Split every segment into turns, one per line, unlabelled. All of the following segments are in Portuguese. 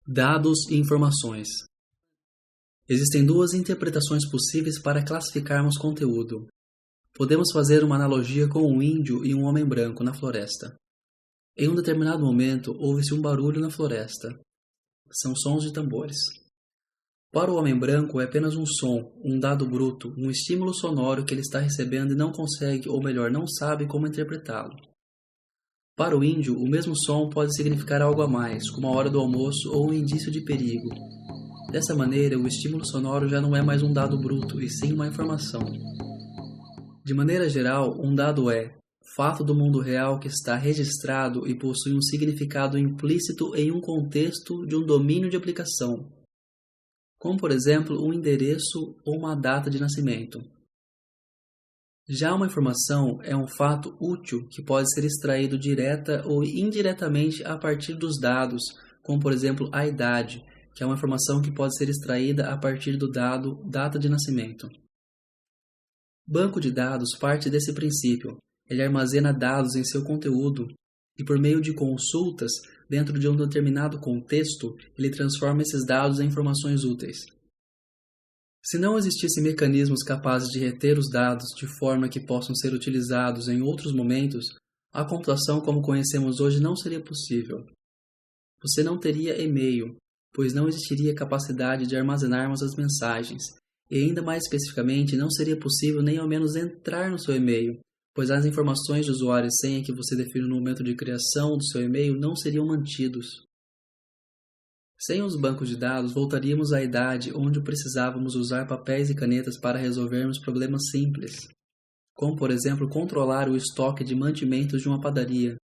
Dados e informações. Existem duas interpretações possíveis para classificarmos conteúdo. Podemos fazer uma analogia com um índio e um homem branco na floresta. Em um determinado momento, houve-se um barulho na floresta. São sons de tambores. Para o homem branco é apenas um som, um dado bruto, um estímulo sonoro que ele está recebendo e não consegue, ou melhor, não sabe como interpretá-lo. Para o índio, o mesmo som pode significar algo a mais, como a hora do almoço ou um indício de perigo. Dessa maneira, o estímulo sonoro já não é mais um dado bruto, e sim uma informação. De maneira geral, um dado é fato do mundo real que está registrado e possui um significado implícito em um contexto de um domínio de aplicação, como, por exemplo, um endereço ou uma data de nascimento. Já uma informação é um fato útil que pode ser extraído direta ou indiretamente a partir dos dados, como, por exemplo, a idade, que é uma informação que pode ser extraída a partir do dado data de nascimento. Banco de dados parte desse princípio. Ele armazena dados em seu conteúdo e, por meio de consultas, dentro de um determinado contexto, ele transforma esses dados em informações úteis. Se não existissem mecanismos capazes de reter os dados de forma que possam ser utilizados em outros momentos, a computação como conhecemos hoje não seria possível. Você não teria e-mail, pois não existiria capacidade de armazenarmos as mensagens, e ainda mais especificamente não seria possível nem ao menos entrar no seu e-mail, pois as informações de usuário e senha que você define no momento de criação do seu e-mail não seriam mantidos. Sem os bancos de dados, voltaríamos à idade onde precisávamos usar papéis e canetas para resolvermos problemas simples, como, por exemplo, controlar o estoque de mantimentos de uma padaria.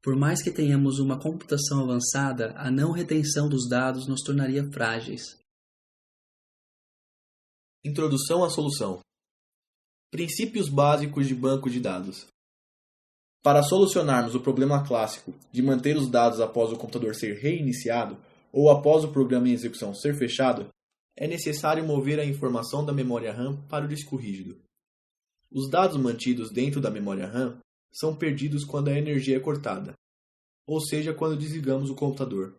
Por mais que tenhamos uma computação avançada, a não retenção dos dados nos tornaria frágeis.
Introdução à solução. Princípios básicos de banco de dados. Para solucionarmos o problema clássico de manter os dados após o computador ser reiniciado, ou após o programa em execução ser fechado, é necessário mover a informação da memória RAM para o disco rígido. Os dados mantidos dentro da memória RAM são perdidos quando a energia é cortada, ou seja, quando desligamos o computador.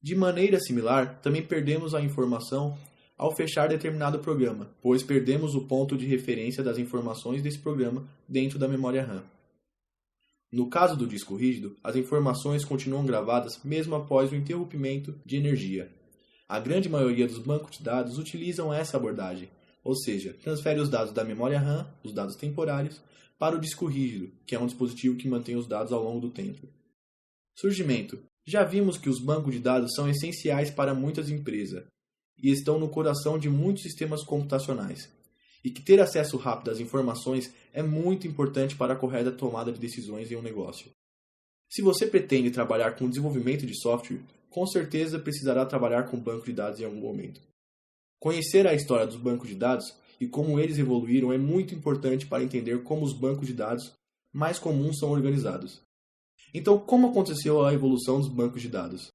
De maneira similar, também perdemos a informação ao fechar determinado programa, pois perdemos o ponto de referência das informações desse programa dentro da memória RAM. No caso do disco rígido, as informações continuam gravadas mesmo após o interrompimento de energia. A grande maioria dos bancos de dados utilizam essa abordagem, ou seja, transfere os dados da memória RAM, os dados temporários, para o disco rígido, que é um dispositivo que mantém os dados ao longo do tempo. Surgimento. Já vimos que os bancos de dados são essenciais para muitas empresas e estão no coração de muitos sistemas computacionais, e que ter acesso rápido às informações é muito importante para a correta tomada de decisões em um negócio. Se você pretende trabalhar com desenvolvimento de software, com certeza precisará trabalhar com banco de dados em algum momento. Conhecer a história dos bancos de dados e como eles evoluíram é muito importante para entender como os bancos de dados mais comuns são organizados. Então, como aconteceu a evolução dos bancos de dados?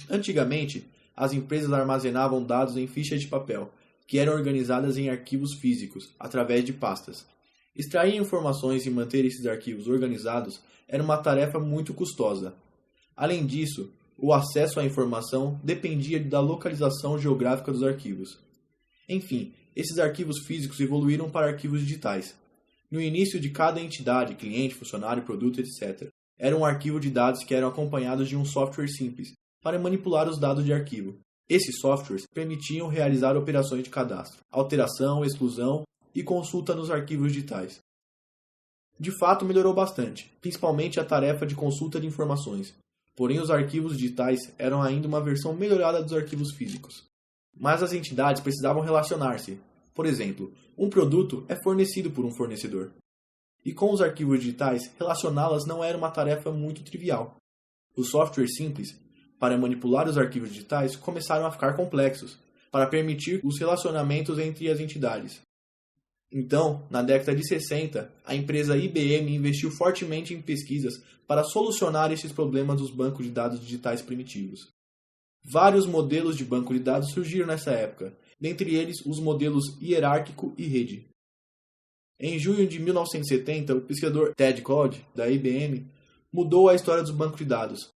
Antigamente, as empresas armazenavam dados em fichas de papel, que eram organizadas em arquivos físicos, através de pastas. Extrair informações e manter esses arquivos organizados era uma tarefa muito custosa. Além disso, o acesso à informação dependia da localização geográfica dos arquivos. Enfim, esses arquivos físicos evoluíram para arquivos digitais. No início de cada entidade, cliente, funcionário, produto, etc., era um arquivo de dados que eram acompanhados de um software simples, para manipular os dados de arquivo. Esses softwares permitiam realizar operações de cadastro, alteração, exclusão e consulta nos arquivos digitais. De fato, melhorou bastante, principalmente a tarefa de consulta de informações. Porém, os arquivos digitais eram ainda uma versão melhorada dos arquivos físicos. Mas as entidades precisavam relacionar-se. Por exemplo, um produto é fornecido por um fornecedor. E com os arquivos digitais, relacioná-las não era uma tarefa muito trivial. Os softwares simples para manipular os arquivos digitais começaram a ficar complexos, para permitir os relacionamentos entre as entidades. Então, na década de 60, a empresa IBM investiu fortemente em pesquisas para solucionar esses problemas dos bancos de dados digitais primitivos. Vários modelos de banco de dados surgiram nessa época, dentre eles os modelos hierárquico e rede. Em junho de 1970, o pesquisador Ted Code, da IBM, mudou a história dos bancos de dados,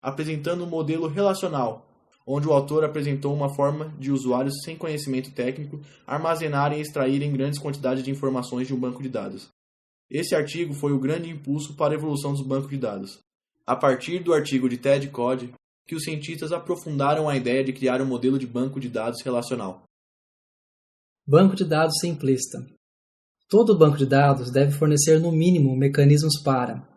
apresentando um modelo relacional, onde o autor apresentou uma forma de usuários sem conhecimento técnico armazenarem e extraírem grandes quantidades de informações de um banco de dados. Esse artigo foi o grande impulso para a evolução dos bancos de dados. A partir do artigo de Ted Code, que os cientistas aprofundaram a ideia de criar um modelo de banco de dados relacional.
Banco de dados simplista. Todo banco de dados deve fornecer no mínimo mecanismos para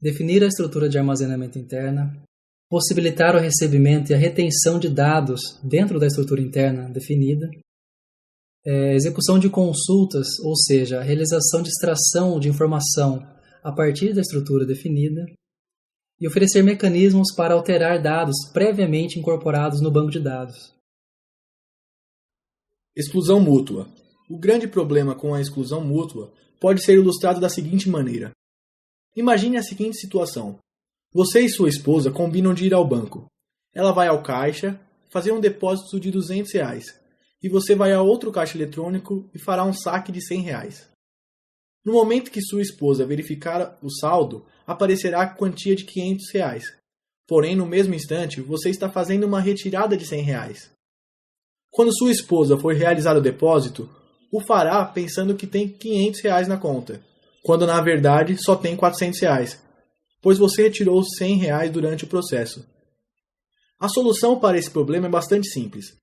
definir a estrutura de armazenamento interna, possibilitar o recebimento e a retenção de dados dentro da estrutura interna definida, execução de consultas, ou seja, a realização de extração de informação a partir da estrutura definida, e oferecer mecanismos para alterar dados previamente incorporados no banco de dados.
Exclusão mútua. O grande problema com a exclusão mútua pode ser ilustrado da seguinte maneira. Imagine a seguinte situação. Você e sua esposa combinam de ir ao banco. Ela vai ao caixa fazer um depósito de R$200 e você vai a outro caixa eletrônico e fará um saque de R$100. No momento que sua esposa verificar o saldo, aparecerá a quantia de R$500. Porém, no mesmo instante, você está fazendo uma retirada de R$100. Quando sua esposa for realizar o depósito, o fará pensando que tem R$500 na conta, quando na verdade só tem R$400, pois você retirou R$100 durante o processo. A solução para esse problema é bastante simples.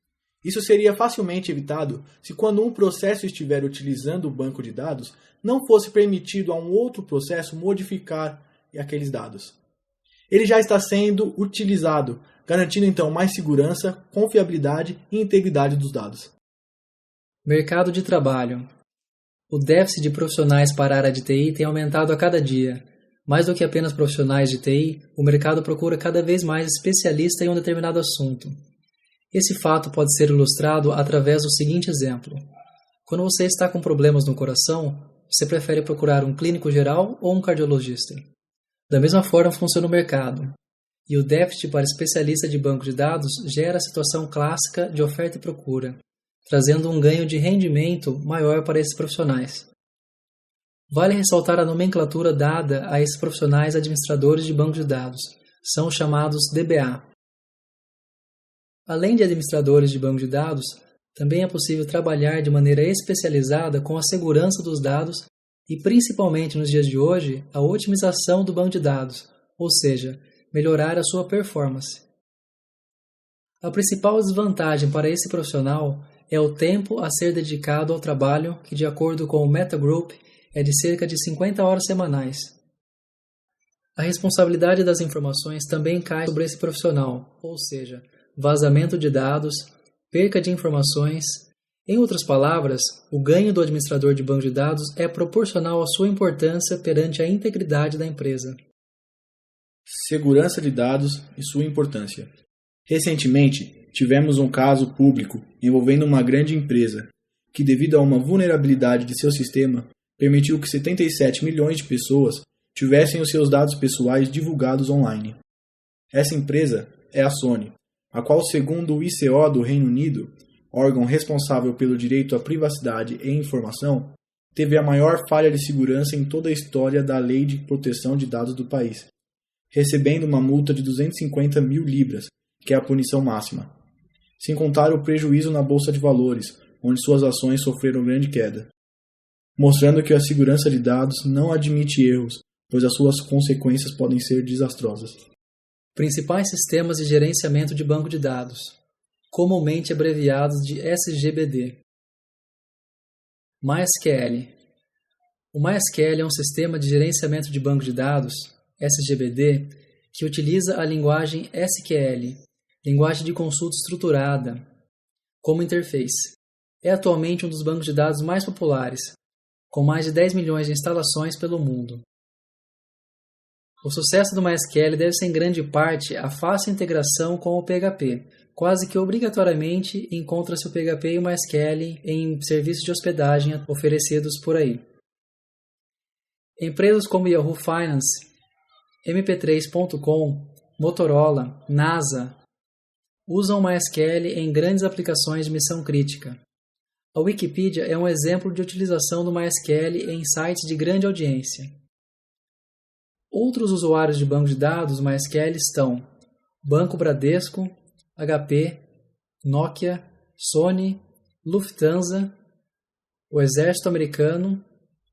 Isso seria facilmente evitado se, quando um processo estiver utilizando o banco de dados, não fosse permitido a um outro processo modificar aqueles dados. Ele já está sendo utilizado, garantindo então mais segurança, confiabilidade e integridade dos dados.
Mercado de trabalho. O déficit de profissionais para a área de TI tem aumentado a cada dia. Mais do que apenas profissionais de TI, o mercado procura cada vez mais especialistas em um determinado assunto. Esse fato pode ser ilustrado através do seguinte exemplo. Quando você está com problemas no coração, você prefere procurar um clínico geral ou um cardiologista? Da mesma forma funciona o mercado. E o déficit para especialista de banco de dados gera a situação clássica de oferta e procura, trazendo um ganho de rendimento maior para esses profissionais. Vale ressaltar a nomenclatura dada a esses profissionais administradores de banco de dados. São chamados DBA. Além de administradores de banco de dados, também é possível trabalhar de maneira especializada com a segurança dos dados e, principalmente nos dias de hoje, a otimização do banco de dados, ou seja, melhorar a sua performance. A principal desvantagem para esse profissional é o tempo a ser dedicado ao trabalho, que, de acordo com o Meta Group, é de cerca de 50 horas semanais. A responsabilidade das informações também cai sobre esse profissional, ou seja, vazamento de dados, perca de informações. Em outras palavras, o ganho do administrador de banco de dados é proporcional à sua importância perante a integridade da empresa.
Segurança de dados e sua importância. Recentemente, tivemos um caso público envolvendo uma grande empresa que, devido a uma vulnerabilidade de seu sistema, permitiu que 77 milhões de pessoas tivessem os seus dados pessoais divulgados online. Essa empresa é a Sony, a qual, segundo o ICO do Reino Unido, órgão responsável pelo direito à privacidade e informação, teve a maior falha de segurança em toda a história da Lei de Proteção de Dados do país, recebendo uma multa de 250 mil libras, que é a punição máxima, sem contar o prejuízo na Bolsa de Valores, onde suas ações sofreram grande queda, mostrando que a segurança de dados não admite erros, pois as suas consequências podem ser desastrosas.
Principais sistemas de gerenciamento de banco de dados, comumente abreviados de SGBD. MySQL. O MySQL é um sistema de gerenciamento de banco de dados, SGBD, que utiliza a linguagem SQL, linguagem de consulta estruturada, como interface. É atualmente um dos bancos de dados mais populares, com mais de 10 milhões de instalações pelo mundo. O sucesso do MySQL deve-se em grande parte à fácil integração com o PHP. Quase que obrigatoriamente encontra-se o PHP e o MySQL em serviços de hospedagem oferecidos por aí. Empresas como Yahoo Finance, MP3.com, Motorola, NASA usam MySQL em grandes aplicações de missão crítica. A Wikipedia é um exemplo de utilização do MySQL em sites de grande audiência. Outros usuários de banco de dados MySQL estão Banco Bradesco, HP, Nokia, Sony, Lufthansa, o Exército Americano,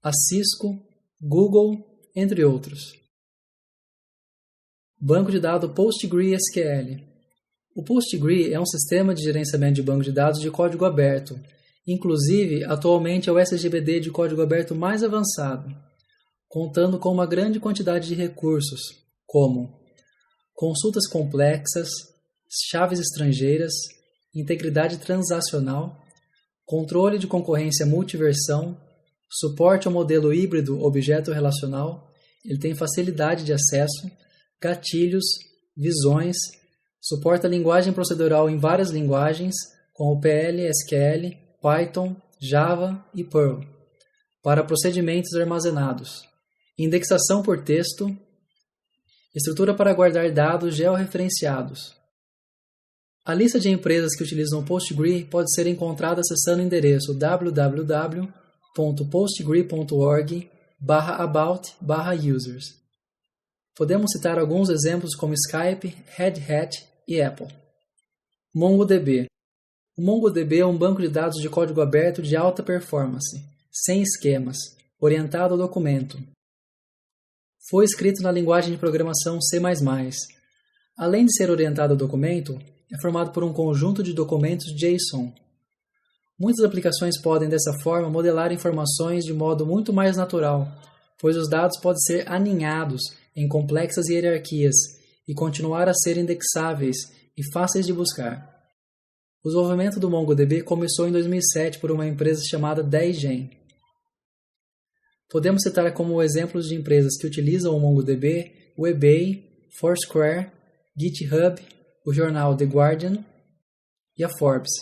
a Cisco, Google, entre outros. Banco de dados PostgreSQL. O Postgre é um sistema de gerenciamento de banco de dados de código aberto. Inclusive, atualmente é o SGBD de código aberto mais avançado, contando com uma grande quantidade de recursos, como consultas complexas, chaves estrangeiras, integridade transacional, controle de concorrência multiversão, suporte ao modelo híbrido objeto-relacional, ele tem facilidade de acesso, gatilhos, visões, suporta linguagem procedural em várias linguagens, como PL, SQL, Python, Java e Perl, para procedimentos armazenados, indexação por texto, estrutura para guardar dados georreferenciados. A lista de empresas que utilizam o Postgre pode ser encontrada acessando o endereço www.postgre.org/about/users. Podemos citar alguns exemplos como Skype, Red Hat e Apple. MongoDB. O MongoDB é um banco de dados de código aberto de alta performance, sem esquemas, orientado ao documento. Foi escrito na linguagem de programação C++. Além de ser orientado ao documento, é formado por um conjunto de documentos JSON. Muitas aplicações podem, dessa forma, modelar informações de modo muito mais natural, pois os dados podem ser aninhados em complexas hierarquias e continuar a ser indexáveis e fáceis de buscar. O desenvolvimento do MongoDB começou em 2007 por uma empresa chamada 10gen. Podemos citar como exemplos de empresas que utilizam o MongoDB o eBay, Foursquare, GitHub, o jornal The Guardian e a Forbes.